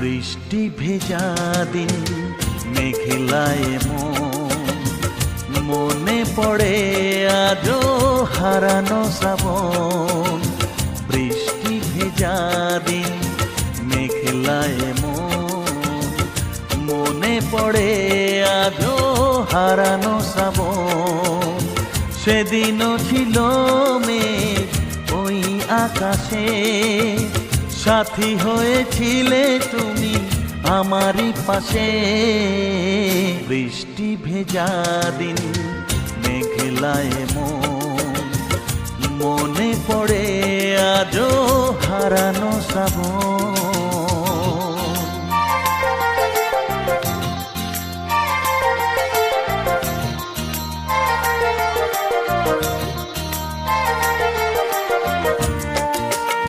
বৃষ্টি ভেজা দিন মেঘলায় মনে পড়ে আজও হারানো শ্রাবণ। বৃষ্টি ভেজা দিন মেঘলায় মনে পড়ে আজও হারানো শ্রাবণ। সেদিনও ছিল মেঘ ওই আকাশে, সাথী হয়েছিলে তুমি আমারই পাশে। বৃষ্টি ভেজা দিন মেঘলায় মনে পড়ে আজও হারানো শ্রাবণ।